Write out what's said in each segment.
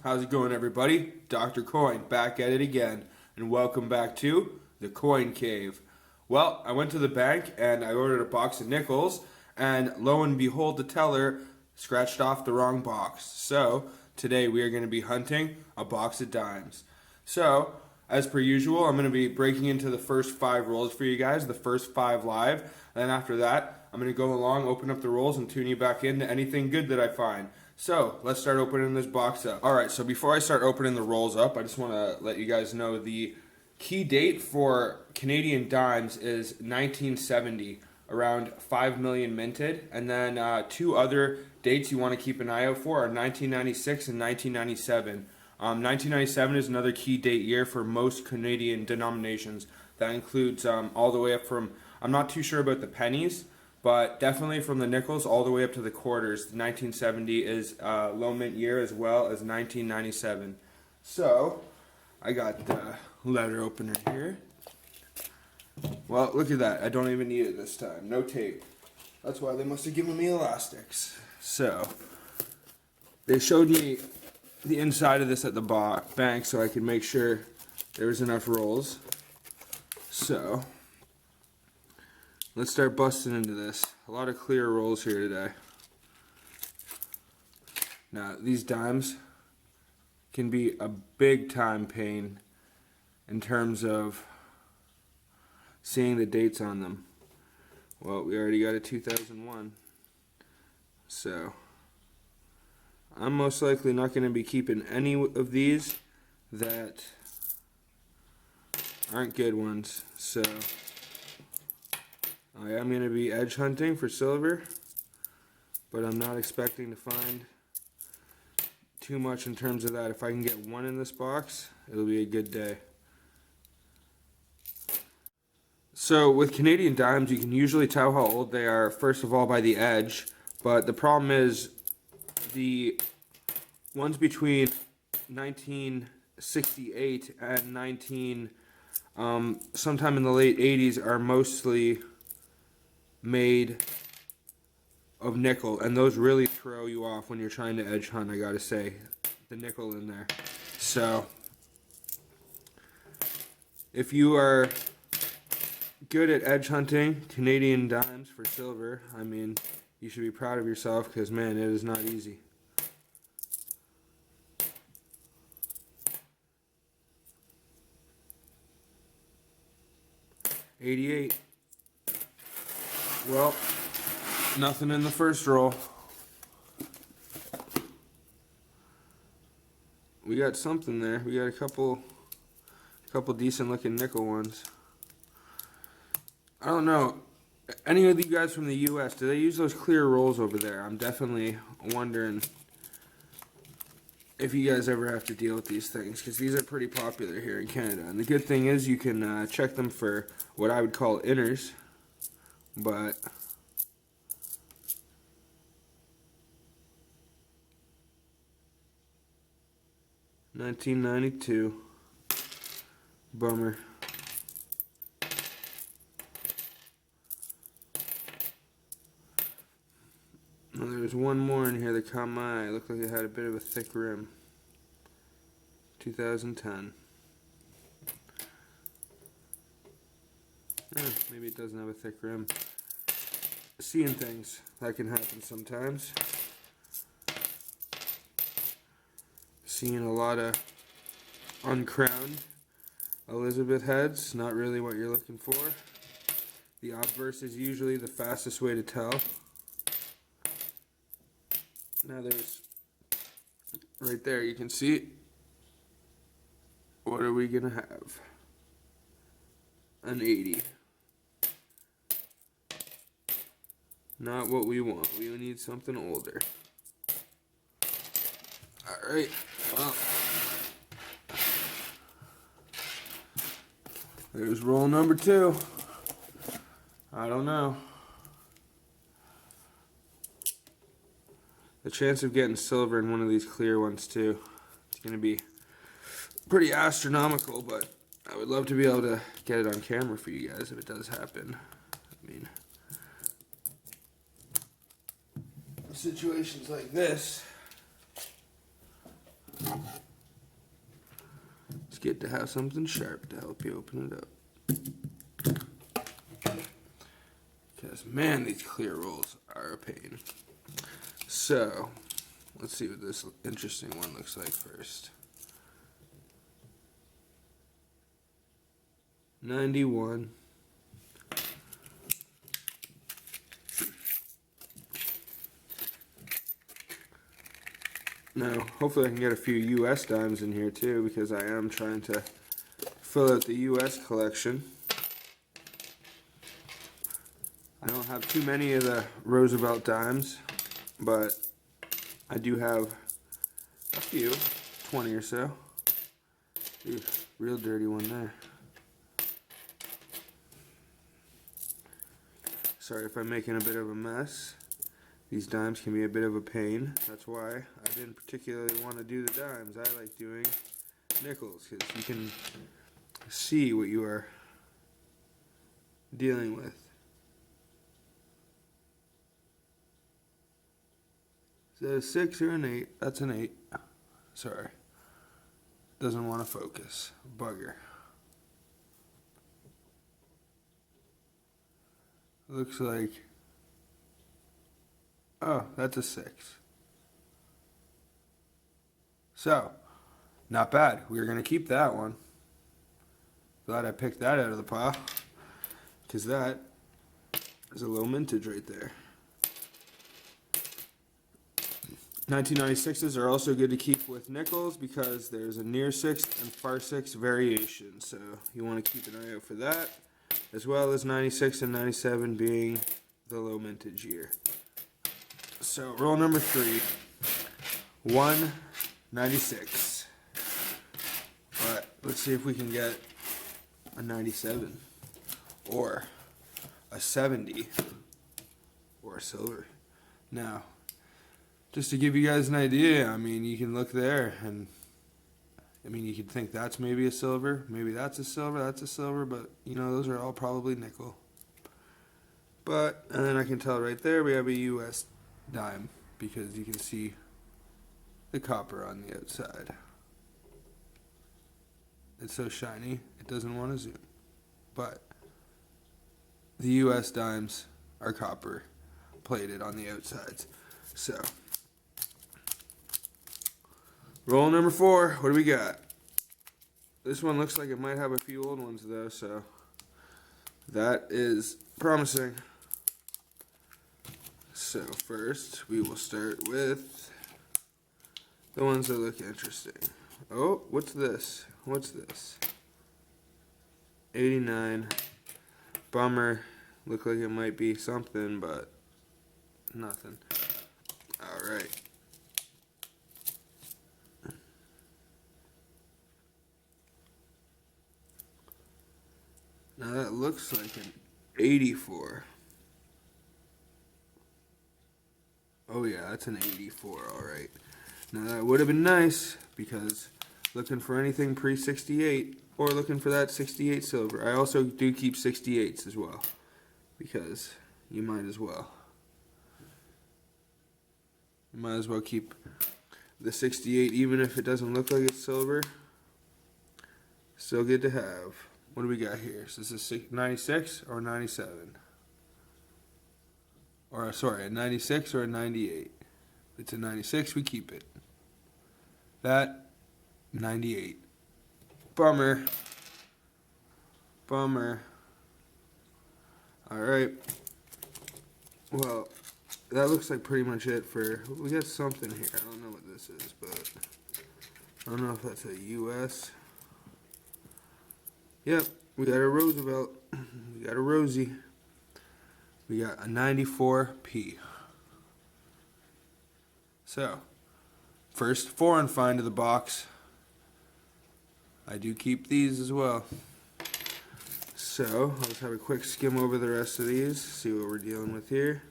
How's it going, everybody? Dr. Coin back at it again, and welcome back to the Coin Cave. Well, I went to the bank and I ordered a box of nickels, and lo and behold, the teller scratched off the wrong box. So today we are going to be hunting a box of dimes. So, as per usual, I'm going to be breaking into the first 5 rolls for you guys, the first 5 live. And then after that, I'm going to go along, open up the rolls, and tune you back into anything good that I find. So, let's start opening this box up. Alright, so before I start opening the rolls up, I just want to let you guys know the key date for Canadian dimes is 1970, around 5 million minted. And then 2 other dates you want to keep an eye out for are 1996 and 1997. 1997 is another key date year for most Canadian denominations. That includes all the way up from, I'm not too sure about the pennies, but definitely from the nickels all the way up to the quarters. 1970 is low mint year as well as 1997. So, I got the letter opener here. Well, look at that. I don't even need it this time. No tape. That's why they must have given me elastics. So, they showed me the inside of this at the bank so I could make sure there was enough rolls. So, let's start busting into this. A lot of clear rolls here today. Now, these dimes can be a big time pain in terms of seeing the dates on them. Well, we already got a 2001. So, I'm most likely not going to be keeping any of these that aren't good ones. So, I am going to be edge hunting for silver, but I'm not expecting to find too much in terms of that. If I can get one in this box, it'll be a good day. So with Canadian dimes, you can usually tell how old they are, first of all, by the edge, but the problem is the ones between 1968 and sometime in the late 80s are mostly made of nickel, and those really throw you off when you're trying to edge hunt, I gotta say, the nickel in there. So if you are good at edge hunting Canadian dimes for silver, I mean, you should be proud of yourself, because man, it is not easy. $88. Well, nothing in the first roll. We got something there. We got a couple decent looking nickel ones. I don't know. Any of you guys from the US, do they use those clear rolls over there? I'm definitely wondering if you guys ever have to deal with these things, because these are pretty popular here in Canada. And the good thing is you can check them for what I would call inners, but $19.92. Bummer. Well, there's one more in here that caught my eye. It looked like it had a bit of a thick rim. 2010. Maybe it doesn't have a thick rim. Seeing things, that can happen sometimes. Seeing a lot of uncrowned Elizabeth heads, not really what you're looking for. The obverse is usually the fastest way to tell. Now there's, right there, you can see, what are we gonna have? An 80. Not what we want. We need something older. Alright, well, there's roll number 2. I don't know. The chance of getting silver in one of these clear ones too, it's going to be pretty astronomical, but I would love to be able to get it on camera for you guys if it does happen. I mean, situations like this, It's good to have something sharp to help you open it up. Because, man, these clear rolls are a pain. So, let's see what this interesting one looks like first. 91. Now, hopefully I can get a few US dimes in here too, because I am trying to fill out the US collection. I don't have too many of the Roosevelt dimes, but I do have a few, 20 or so. Ooh, real dirty one there. Sorry if I'm making a bit of a mess. These dimes can be a bit of a pain. That's why I didn't particularly want to do the dimes. I like doing nickels because you can see what you are dealing with. Is that a 6 or an 8? That's an 8. Sorry. Doesn't want to focus. Bugger. Looks like... Oh, that's a 6. So, not bad. We're going to keep that one. Glad I picked that out of the pile. Because that is a low mintage right there. 1996s are also good to keep with nickels because there's a near 6 and far 6 variation. So, you want to keep an eye out for that. As well as 96 and 97 being the low mintage year. So, roll number 3, 196. But let's see if we can get a 97 or a 70 or a silver. Now, just to give you guys an idea, I mean, you can look there and I mean, you could think that's maybe a silver, maybe that's a silver, but you know, those are all probably nickel. But, and then I can tell right there we have a US dime because you can see the copper on the outside. It's so shiny it doesn't want to zoom, but the US dimes are copper plated on the outsides. So roll number 4, what do we got? This one looks like it might have a few old ones though, so that is promising. So first, we will start with the ones that look interesting. Oh, what's this? What's this? 89. Bummer. Look like it might be something, but nothing. Alright. Now that looks like an 84. Oh yeah, that's an 84, alright. Now that would have been nice, because looking for anything pre-68, or looking for that 68 silver. I also do keep 68s as well, because you might as well. You might as well keep the 68 even if it doesn't look like it's silver. Still good to have. What do we got here? So this is 96 or 97? Or sorry, a 96 or a 98? If it's a 96, we keep it. That 98. Bummer. Bummer. Alright. Well, that looks like pretty much it for... We got something here. I don't know what this is, but... I don't know if that's a US. Yep, we got a Roosevelt. We got a Rosie. We got a 94P. So, first foreign find of the box. I do keep these as well. So, let's have a quick skim over the rest of these, see what we're dealing with here.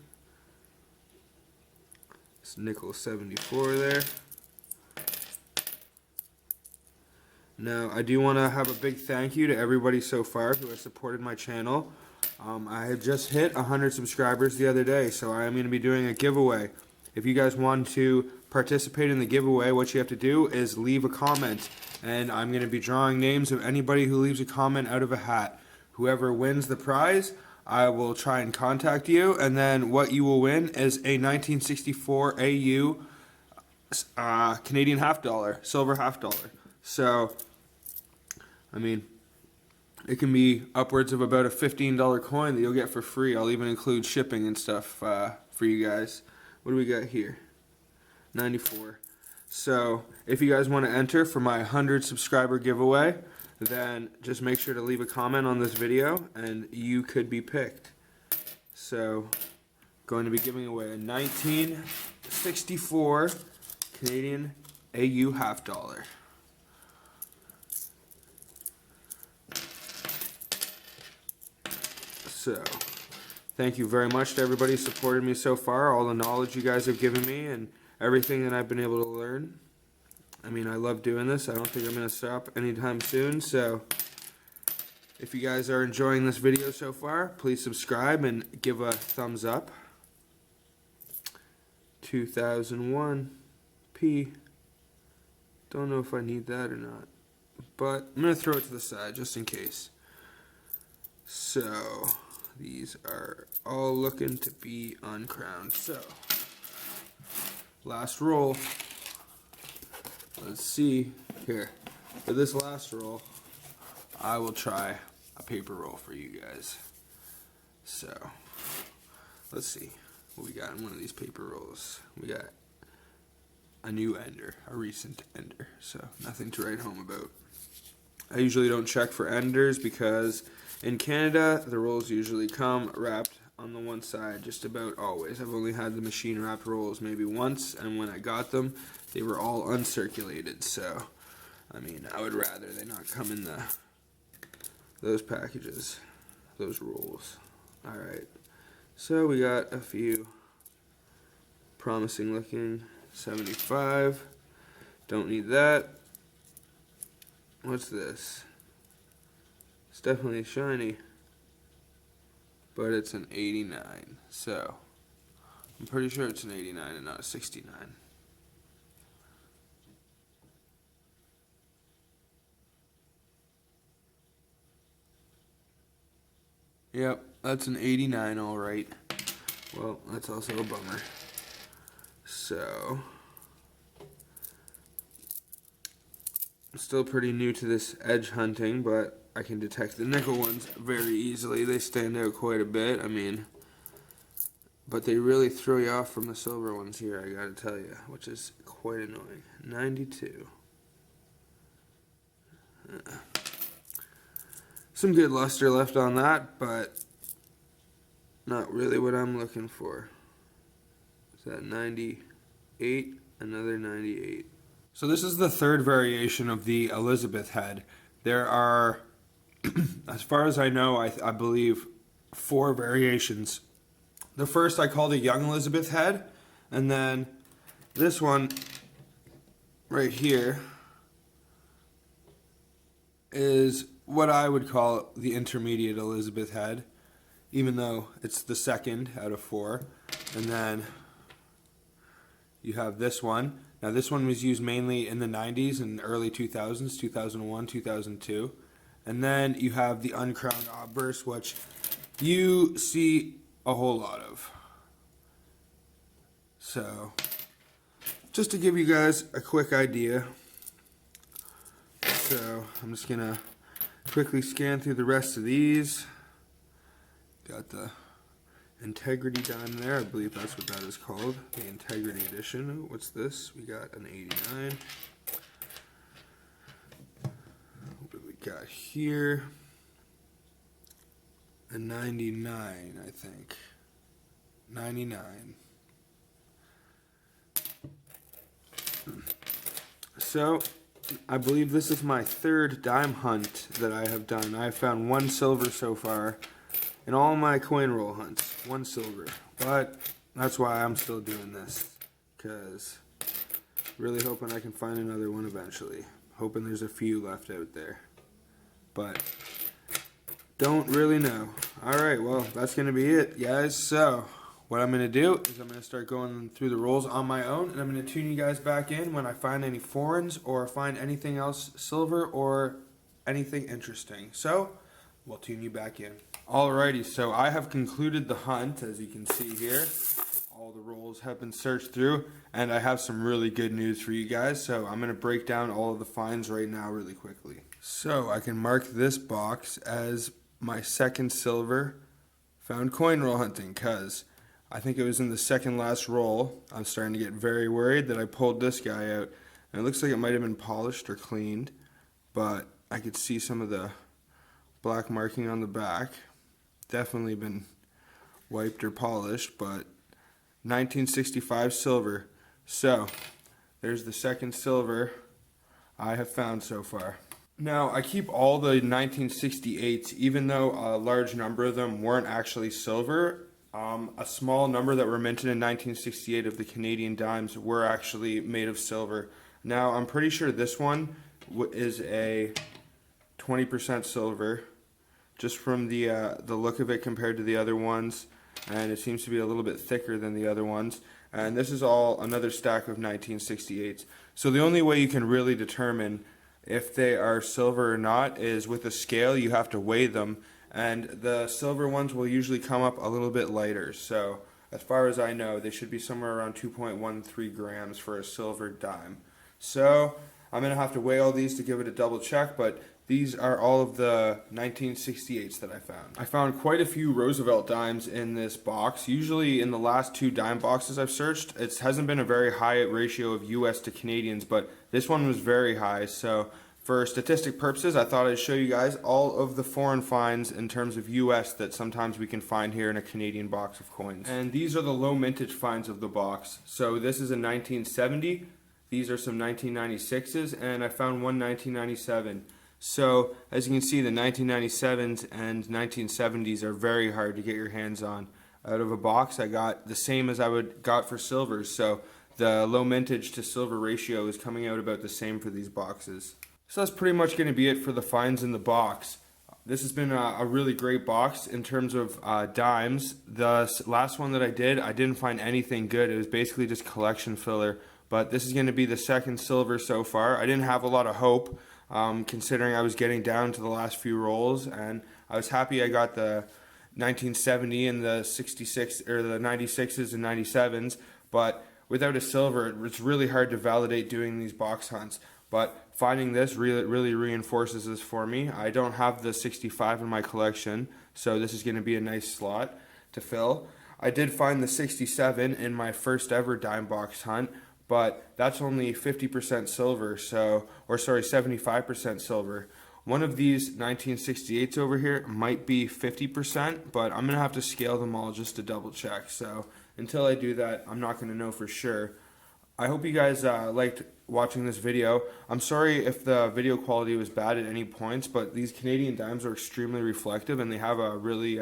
It's nickel 74 there. Now, I do want to have a big thank you to everybody so far who has supported my channel. I had just hit 100 subscribers the other day, so I am going to be doing a giveaway. If you guys want to participate in the giveaway, what you have to do is leave a comment and I'm going to be drawing names of anybody who leaves a comment out of a hat. Whoever wins the prize, I will try and contact you, and then what you will win is a 1964 AU Canadian half dollar, silver half dollar. So, I mean, it can be upwards of about a $15 coin that you'll get for free. I'll even include shipping and stuff for you guys. What do we got here? 94. So, if you guys want to enter for my 100 subscriber giveaway, then just make sure to leave a comment on this video and you could be picked. So, going to be giving away a 1964 Canadian AU half dollar. So, thank you very much to everybody who supported me so far, all the knowledge you guys have given me, and everything that I've been able to learn. I mean, I love doing this. I don't think I'm going to stop anytime soon, so if you guys are enjoying this video so far, please subscribe and give a thumbs up. 2001 P. Don't know if I need that or not, but I'm going to throw it to the side just in case. So, these are all looking to be uncrowned. So, last roll. Let's see here. For this last roll, I will try a paper roll for you guys. So, let's see what we got in one of these paper rolls. We got a new ender, a recent ender. So, nothing to write home about. I usually don't check for enders because in Canada, the rolls usually come wrapped on the one side just about always. I've only had the machine wrapped rolls maybe once, and when I got them, they were all uncirculated. So, I mean, I would rather they not come in those packages, those rolls. Alright, so we got a few promising looking. 75. Don't need that. What's this? It's definitely shiny, but it's an 89. So, I'm pretty sure it's an 89 and not a 69. Yep, that's an 89, all right. Well, that's also a bummer. So, I'm still pretty new to this edge hunting, but I can detect the nickel ones very easily. They stand out quite a bit, I mean, but they really throw you off from the silver ones here, I gotta tell you, which is quite annoying. 92. Some good luster left on that, but not really what I'm looking for. Is that 98? Another 98. So this is the third variation of the Elizabeth head. There are, as far as I know, I believe 4 variations. The first I call the young Elizabeth head, and then this one right here is what I would call the intermediate Elizabeth head, even though it's the second out of 4. And then you have this one. Now this one was used mainly in the 90s and early 2000s, 2001, 2002. And then you have the uncrowned obverse, which you see a whole lot of. So, just to give you guys a quick idea. So, I'm just going to quickly scan through the rest of these. Got the Integrity dime there. I believe that's what that is called. The Integrity Edition. What's this? We got an 89. What do we got here? A 99, I think. 99. So, I believe this is my 3rd dime hunt that I have done. I have found 1 silver so far in all my coin roll hunts. 1 silver. But that's why I'm still doing this. Because really hoping I can find another one eventually. Hoping there's a few left out there. But don't really know. Alright, well, that's going to be it, guys. So, what I'm going to do is I'm going to start going through the rolls on my own, and I'm going to tune you guys back in when I find any foreigns or find anything else silver or anything interesting. So, we'll tune you back in. Alrighty, so I have concluded the hunt, as you can see here. All the rolls have been searched through, and I have some really good news for you guys, so I'm going to break down all of the finds right now really quickly. So I can mark this box as my second silver found coin roll hunting, because I think it was in the second last roll. I'm starting to get very worried that I pulled this guy out, and it looks like it might have been polished or cleaned, but I could see some of the black marking on the back. Definitely been wiped or polished, but 1965 silver. So there's the second silver I have found so far. Now I keep all the 1968s, even though a large number of them weren't actually silver. A small number that were minted in 1968 of the Canadian dimes were actually made of silver. Now I'm pretty sure this one is a 20% silver, just from the look of it compared to the other ones, and it seems to be a little bit thicker than the other ones. And this is all another stack of 1968s. So the only way you can really determine if they are silver or not is with a scale. You have to weigh them, and the silver ones will usually come up a little bit lighter. So as far as I know, they should be somewhere around 2.13 grams for a silver dime. So I'm going to have to weigh all these to give it a double check, but these are all of the 1968s that I found. I found quite a few Roosevelt dimes in this box. Usually in the last two dime boxes I've searched, it hasn't been a very high ratio of US to Canadians, but this one was very high. So for statistic purposes, I thought I'd show you guys all of the foreign finds in terms of US that sometimes we can find here in a Canadian box of coins. And these are the low mintage finds of the box. So this is a 1970. These are some 1996s, and I found one 1997. So as you can see, the 1997s and 1970s are very hard to get your hands on. Out of a box, I got the same as I would got for silvers. So the low mintage to silver ratio is coming out about the same for these boxes. So that's pretty much going to be it for the finds in the box. This has been a really great box in terms of dimes. The last one that I didn't find anything good. It was basically just collection filler. But this is going to be the second silver so far. I didn't have a lot of hope, considering I was getting down to the last few rolls, and I was happy I got the 1970 and the 66 or the 96s and 97s. But without a silver, it's really hard to validate doing these box hunts. But finding this really reinforces this for me. I don't have the 65 in my collection, so this is going to be a nice slot to fill. I did find the 67 in my first ever dime box hunt, but that's only 50% silver, or 75% silver. One of these 1968s over here might be 50%, but I'm going to have to scale them all just to double check. So until I do that, I'm not going to know for sure. I hope you guys liked watching this video. I'm sorry if the video quality was bad at any points, but these Canadian dimes are extremely reflective, and they have a really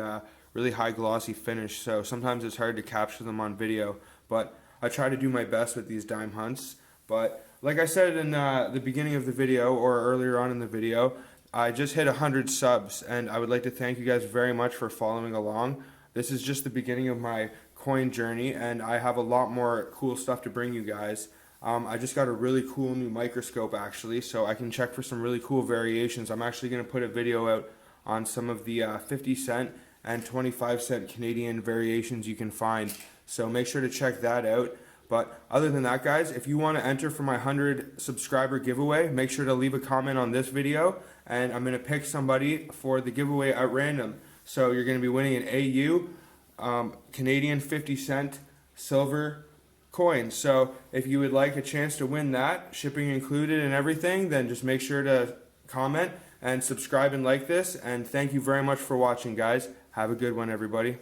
high glossy finish, so sometimes it's hard to capture them on video. But I try to do my best with these dime hunts. But like I said in the beginning of the video, or earlier on in the video, I just hit 100 subs, and I would like to thank you guys very much for following along. This is just the beginning of my coin journey, and I have a lot more cool stuff to bring you guys. I just got a really cool new microscope, actually, so I can check for some really cool variations. I'm actually going to put a video out on some of the 50-cent and 25-cent Canadian variations you can find. So make sure to check that out. But other than that, guys, if you want to enter for my 100 subscriber giveaway, make sure to leave a comment on this video, and I'm going to pick somebody for the giveaway at random. So you're going to be winning an AU Canadian 50-cent silver coin. So if you would like a chance to win that, shipping included and everything, then just make sure to comment and subscribe and like this. And thank you very much for watching, guys. Have a good one, everybody.